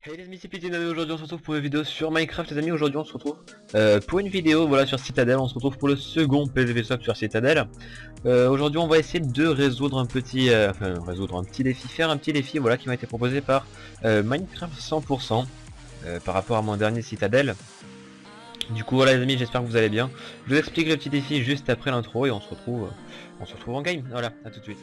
Hey les amis, c'est Pitine, aujourd'hui on se retrouve pour une vidéo sur Minecraft les amis. Aujourd'hui on se retrouve pour une vidéo voilà sur Citadel. On se retrouve pour le second PVP swap sur Citadel. Aujourd'hui on va essayer de résoudre un petit résoudre un petit défi, faire un petit défi voilà qui m'a été proposé par Minecraft 100% par rapport à mon dernier Citadel. Du coup voilà les amis, j'espère que vous allez bien. Je vous explique le petit défi juste après l'intro et on se retrouve en game. Voilà, à tout de suite.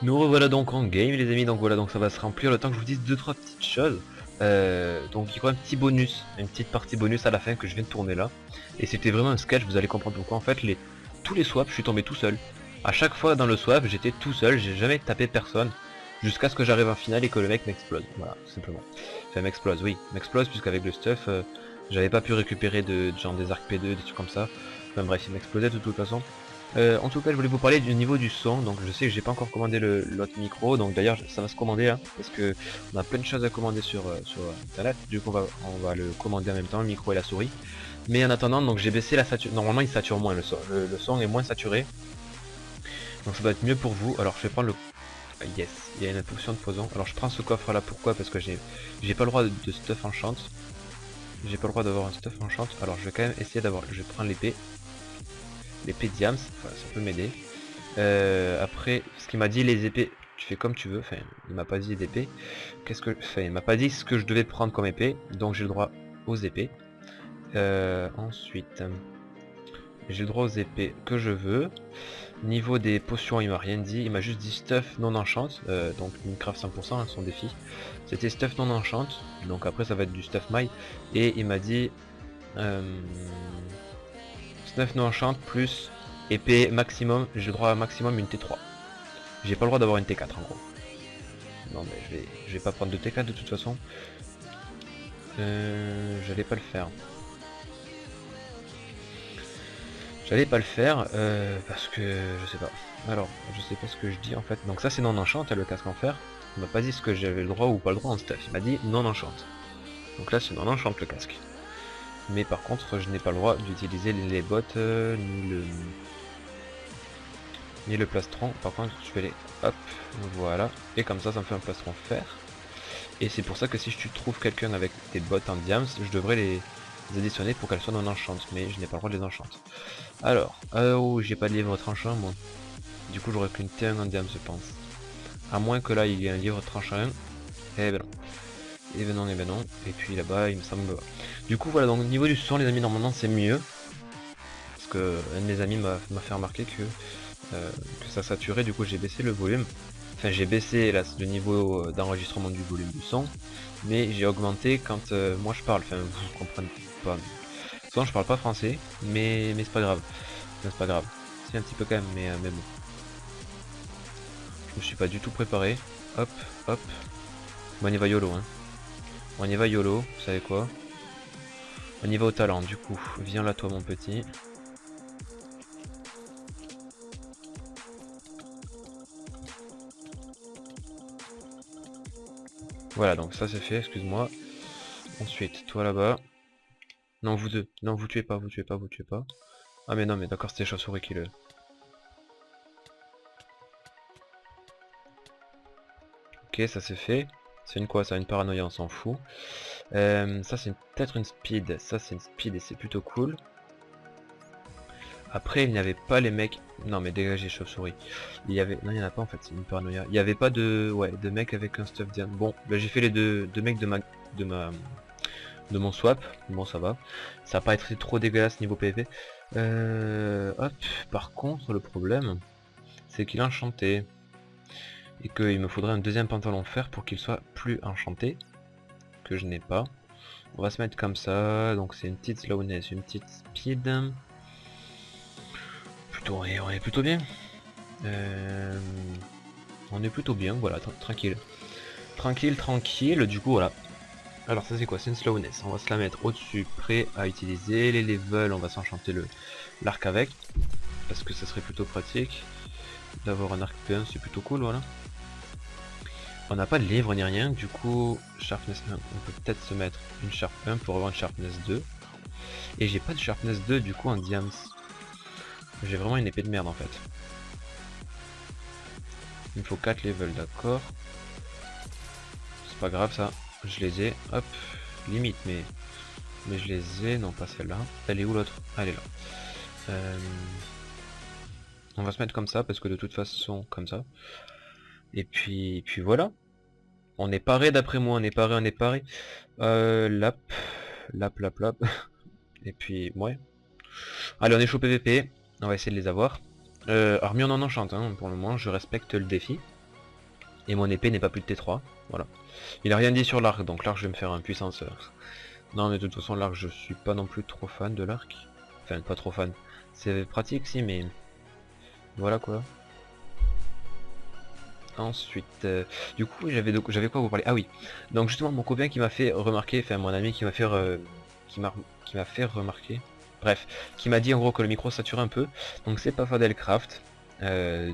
Nous revoilà donc en game les amis, donc voilà, donc ça va se remplir le temps que je vous dise 2-3 petites choses. Donc il y aura un petit bonus, une petite partie bonus à la fin que je viens de tourner là. Et c'était vraiment un sketch, vous allez comprendre pourquoi. En fait tous les swaps je suis tombé tout seul. À chaque fois dans le swap j'étais tout seul, j'ai jamais tapé personne. Jusqu'à ce que j'arrive en finale et que le mec m'explose. Voilà, tout simplement. Enfin m'explose, oui, m'explose puisqu'avec le stuff j'avais pas pu récupérer de genre des arcs P2, des trucs comme ça. Enfin bref, il m'explosait de toute façon. En tout cas je voulais vous parler du niveau du son. Donc je sais que j'ai pas encore commandé l'autre micro, donc d'ailleurs ça va se commander hein, parce que on a plein de choses à commander sur internet. Du coup on va le commander en même temps, le micro et la souris. Mais en attendant, donc j'ai baissé la saturation. Normalement il sature moins le son, le son est moins saturé, donc ça va être mieux pour vous. Alors je vais prendre le yes, il y a une potion de poison. Alors je prends ce coffre là, pourquoi? Parce que j'ai pas le droit de stuff enchant. J'ai pas le droit d'avoir un stuff enchant. Alors je vais quand même essayer d'avoir, je vais prendre l'épée diams, enfin, ça peut m'aider. Après, ce qu'il m'a dit, les épées, tu fais comme tu veux. Enfin, il m'a pas dit d'épée. Enfin, il m'a pas dit ce que je devais prendre comme épée, donc j'ai le droit aux épées. Ensuite, j'ai le droit aux épées que je veux. Niveau des potions, il m'a rien dit. Il m'a juste dit stuff non enchant. Donc Minecraft 100%, hein, son défi. C'était stuff non enchant. Donc après, ça va être du stuff my. Et il m'a dit stuff non enchant plus épée maximum. J'ai le droit à maximum une T3. J'ai pas le droit d'avoir une T4 en gros. Non mais je vais pas prendre de T4 de toute façon. J'allais pas le faire. J'allais pas le faire parce que je sais pas. Alors, je sais pas ce que je dis en fait. Donc ça c'est non enchant, le casque en fer. Il m'a pas dit ce que j'avais le droit ou pas le droit en stuff. Il m'a dit non enchant. Donc là c'est non enchant le casque. Mais par contre je n'ai pas le droit d'utiliser les bottes ni le plastron. Par contre je vais les hop, voilà. Et comme ça me fait un plastron fer. Et c'est pour ça que si tu trouves quelqu'un avec des bottes en diams, je devrais les additionner pour qu'elles soient non enchantes, mais je n'ai pas le droit de les enchanter. Alors, oh, j'ai pas de livre tranchant moi. Du coup j'aurais qu'une T1 en diams je pense. À moins que là il y ait un livre tranchant. Eh ben non. Et ben non, et ben non. Et puis là-bas il me semble. Du coup voilà, donc au niveau du son les amis normalement c'est mieux. Parce que un de mes amis m'a fait remarquer que ça saturait, du coup j'ai baissé le volume. Enfin j'ai baissé le niveau d'enregistrement du volume du son, mais j'ai augmenté quand moi je parle. Enfin vous comprenez pas. Souvent je parle pas français, mais c'est pas grave. C'est pas grave. C'est un petit peu quand même, mais bon. Je me suis pas du tout préparé. Hop, hop. Bon, on y va YOLO hein. On y va YOLO, vous savez quoi? On y va au talent du coup. Viens là toi mon petit. Voilà, donc ça c'est fait, excuse-moi. Ensuite, toi là-bas. Non, vous deux. Non, vous tuez pas, vous tuez pas, vous tuez pas. Ah mais non, mais d'accord, c'était chauve-souris qui le... Ok, ça c'est fait. C'est une quoi ça? Une paranoïa, on s'en fout. Ça c'est peut-être une speed. Ça c'est une speed et c'est plutôt cool. Après, il n'y avait pas les mecs... Non mais dégagez chauve-souris. Il y avait... Non, il n'y en a pas en fait, c'est une paranoïa. Il n'y avait pas de... Ouais, de mecs avec un stuff diam. Bon, bah, j'ai fait les deux mecs de mon swap. Bon, ça va. Ça va pas être trop dégueulasse niveau PvP. Hop. Par contre, le problème, c'est qu'il est enchanté. Et qu'il me faudrait un deuxième pantalon fer pour qu'il soit plus enchanté. Que je n'ai pas. On va se mettre comme ça. Donc c'est une petite slowness, une petite speed. Plutôt, on est plutôt bien. On est plutôt bien, voilà, tranquille. Tranquille, tranquille, du coup voilà. Alors ça c'est quoi? C'est une slowness. On va se la mettre au-dessus, prêt à utiliser. Les levels, on va s'enchanter l'arc avec. Parce que ça serait plutôt pratique. D'avoir un arc P1, c'est plutôt cool, voilà. On n'a pas de livre ni rien, du coup, sharpness 1, on peut peut-être se mettre une sharp 1 pour avoir une sharpness 2. Et j'ai pas de sharpness 2 du coup en diams. J'ai vraiment une épée de merde en fait. Il me faut 4 levels, d'accord. C'est pas grave ça, je les ai, hop, limite, mais je les ai, non pas celle-là. Elle est où l'autre? Elle est là. On va se mettre comme ça, parce que de toute façon, comme ça. Et puis voilà. On est paré d'après moi, on est paré, on est paré. Lap, lap, lap, lap. Et puis, ouais. Allez, on est chaud PVP, on va essayer de les avoir. Army on en enchante, hein, pour le moment, je respecte le défi. Et mon épée n'est pas plus de T3, voilà. Il a rien dit sur l'arc, donc l'arc je vais me faire un puissance. Non mais de toute façon l'arc je suis pas non plus trop fan de l'arc. Enfin pas trop fan. C'est pratique si mais voilà quoi. Ensuite, du coup j'avais quoi vous parler. Ah oui, donc justement mon copain qui m'a fait remarquer, enfin mon ami qui m'a fait qui m'a fait remarquer, bref, qui m'a dit en gros que le micro saturait un peu, donc c'est pas Fadelcraft.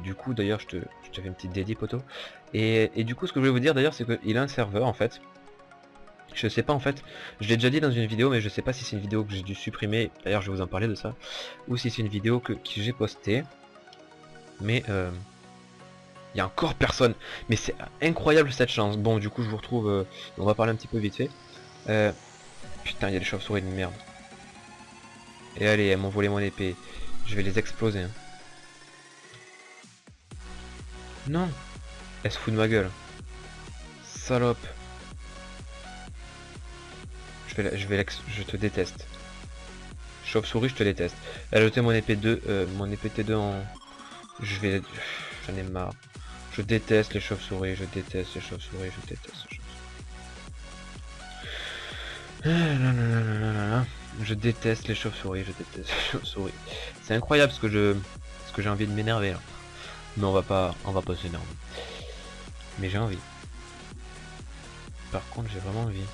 Du coup d'ailleurs je te fais une petite dédie poto. Et du coup ce que je voulais vous dire d'ailleurs c'est qu'il a un serveur en fait. Je sais pas en fait, je l'ai déjà dit dans une vidéo mais je sais pas si c'est une vidéo que j'ai dû supprimer, d'ailleurs je vais vous en parler de ça, ou si c'est une vidéo que j'ai postée. Mais il y a encore personne. Mais c'est incroyable cette chance. Bon du coup je vous retrouve, on va parler un petit peu vite fait. Putain il y a des chauves-souris de merde. Et allez, elles m'ont volé mon épée. Je vais les exploser. Hein. Non. Elle se fout de ma gueule. Salope. Je te déteste. Chauve-souris, je te déteste. Elle a jeté mon épée 2, mon épée T2 en... J'en ai marre. Je déteste les chauves-souris, je déteste les chauves-souris, je déteste les chauves-souris. Je déteste les chauves-souris, je déteste les chauves-souris. C'est incroyable ce que j'ai envie de m'énerver là. Mais on va pas s'énerver. Mais j'ai envie. Par contre j'ai vraiment envie.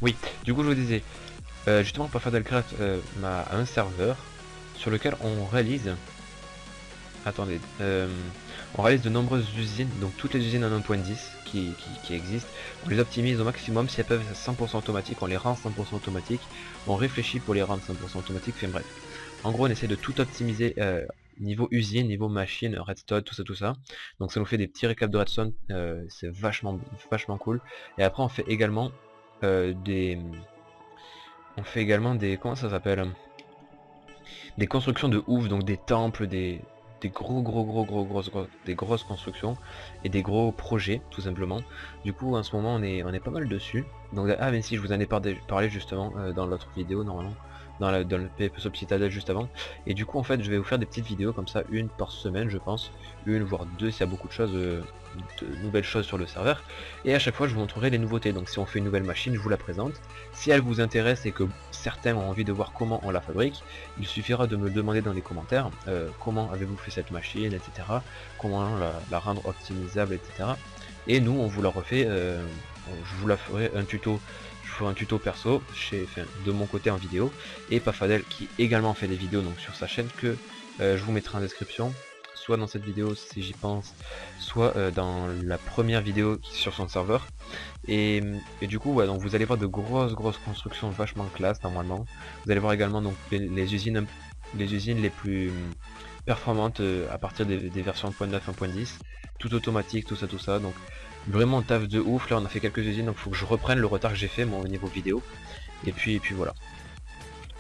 Oui, du coup je vous disais, justement Pathfinder m'a un serveur sur lequel on réalise, attendez, on réalise de nombreuses usines, donc toutes les usines en 1.10 qui existent, on les optimise au maximum, si elles peuvent être 100% automatiques, on les rend 100% automatiques, on réfléchit pour les rendre 100% automatiques, enfin bref. En gros on essaie de tout optimiser niveau usine, niveau machine, redstone, tout ça. Donc ça nous fait des petits récaps de redstone, c'est vachement cool. Et après on fait également des... comment ça s'appelle, des constructions de ouf, donc des temples, des grosses constructions et des gros projets tout simplement. Du coup en ce moment on est pas mal dessus. Donc ah mais si je vous en ai parlé justement dans l'autre vidéo normalement, dans le PPSO Citadel juste avant. Et du coup en fait je vais vous faire des petites vidéos comme ça, une par semaine je pense, une voire deux s'il y a beaucoup de choses, de nouvelles choses sur le serveur. Et à chaque fois je vous montrerai les nouveautés. Donc si on fait une nouvelle machine je vous la présente. Si elle vous intéresse et que certains ont envie de voir comment on la fabrique, il suffira de me le demander dans les commentaires, comment avez-vous fait cette machine, etc. Comment la rendre optimisable, etc. Et nous on vous la refait, je vous la ferai un tuto. Je ferai un tuto perso de mon côté en vidéo, et Pafadel qui également fait des vidéos donc sur sa chaîne que je vous mettrai en description, soit dans cette vidéo si j'y pense, soit dans la première vidéo sur son serveur. Et du coup ouais, donc vous allez voir de grosses constructions vachement classe normalement. Vous allez voir également donc les usines les plus performantes à partir des versions 1.9, 1.10, tout automatique, tout ça, donc vraiment taf de ouf. Là on a fait quelques usines, donc faut que je reprenne le retard que j'ai fait moi au niveau vidéo. Et puis voilà.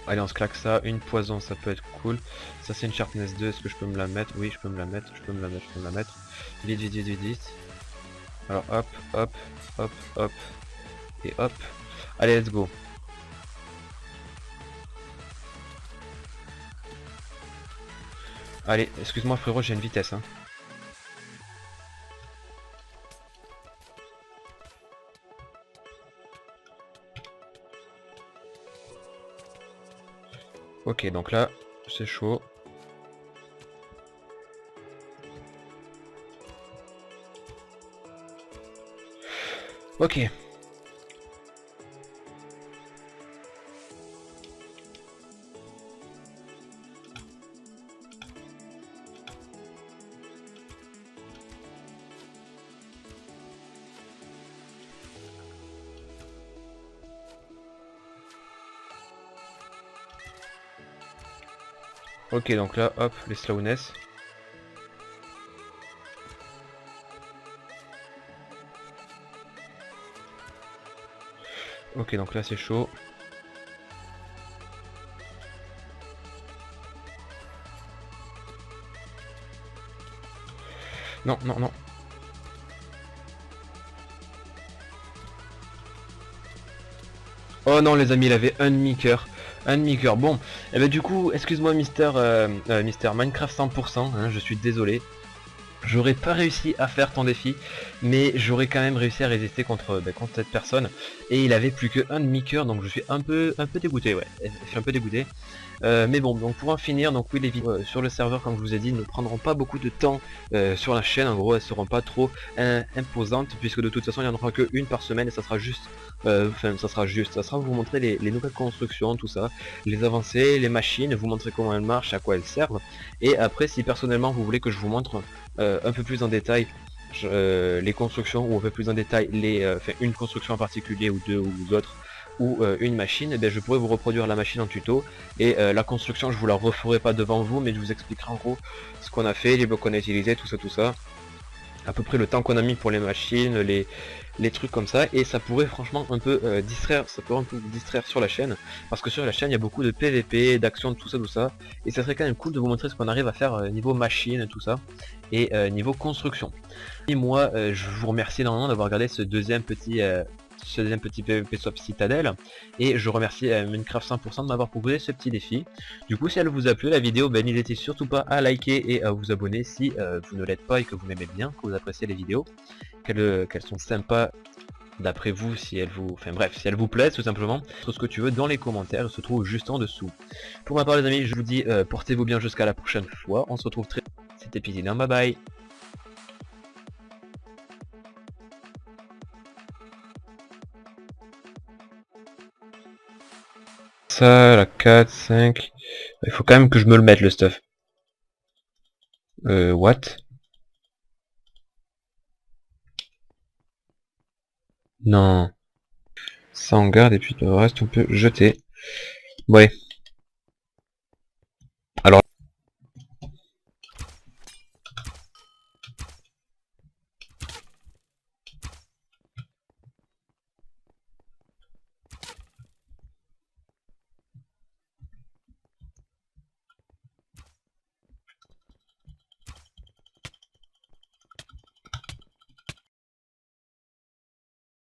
Allez on se claque ça, une poison ça peut être cool. Ça c'est une sharpness 2, est-ce que je peux me la mettre? Oui je peux me la mettre, je peux me la mettre. Vite. Alors hop, et hop. Allez let's go. Allez, excuse-moi frérot, j'ai une vitesse hein. Ok, donc là, c'est chaud. Ok. Ok, donc là, hop, les slowness. Ok, donc là c'est chaud. Non, non, non. Oh non les amis, il avait un demi-cœur. Un demi-cœur. Bon, et ben du coup, excuse-moi Mister Minecraft 100%, hein, je suis désolé. J'aurais pas réussi à faire ton défi, mais j'aurais quand même réussi à résister contre cette personne. Et il avait plus qu'un demi-cœur, donc je suis un peu dégoûté, ouais. Je suis un peu dégoûté. Mais bon, donc pour en finir, donc oui les vidéos sur le serveur comme je vous ai dit ne prendront pas beaucoup de temps sur la chaîne, en gros elles seront pas trop imposantes puisque de toute façon il n'y en aura qu'une par semaine et ça sera juste, ça sera vous montrer les nouvelles constructions, tout ça, les avancées, les machines, vous montrer comment elles marchent, à quoi elles servent, et après si personnellement vous voulez que je vous montre un peu plus en détail les constructions ou un peu plus en détail une construction en particulier ou deux ou d'autres ou une machine, eh bien, je pourrais vous reproduire la machine en tuto et la construction je vous la referai pas devant vous mais je vous expliquerai en gros ce qu'on a fait, les blocs qu'on a utilisés, tout ça, à peu près le temps qu'on a mis pour les machines, les trucs comme ça, et ça pourrait franchement un peu distraire, ça pourrait un peu vous distraire sur la chaîne, parce que sur la chaîne il y a beaucoup de PVP, d'actions, tout ça, et ça serait quand même cool de vous montrer ce qu'on arrive à faire niveau machine, tout ça, et niveau construction. Et moi je vous remercie énormément d'avoir regardé ce deuxième petit PVP Swap Citadel, et je remercie Minecraft 100% de m'avoir proposé ce petit défi. Du coup si elle vous a plu la vidéo, ben, n'hésitez surtout pas à liker et à vous abonner si vous ne l'êtes pas et que vous m'aimez bien, que vous appréciez les vidéos, qu'elles sont sympas d'après vous, si elles vous... Enfin bref, si elles vous plaisent tout simplement. Tout ce que tu veux dans les commentaires, se trouve juste en dessous. Pour ma part les amis, je vous dis portez-vous bien jusqu'à la prochaine fois, on se retrouve très... C'était Pizina, bye bye. Ça, la 4, 5... Il faut quand même que je me le mette le stuff. What? Non. Ça on garde et puis le reste on peut jeter. Ouais.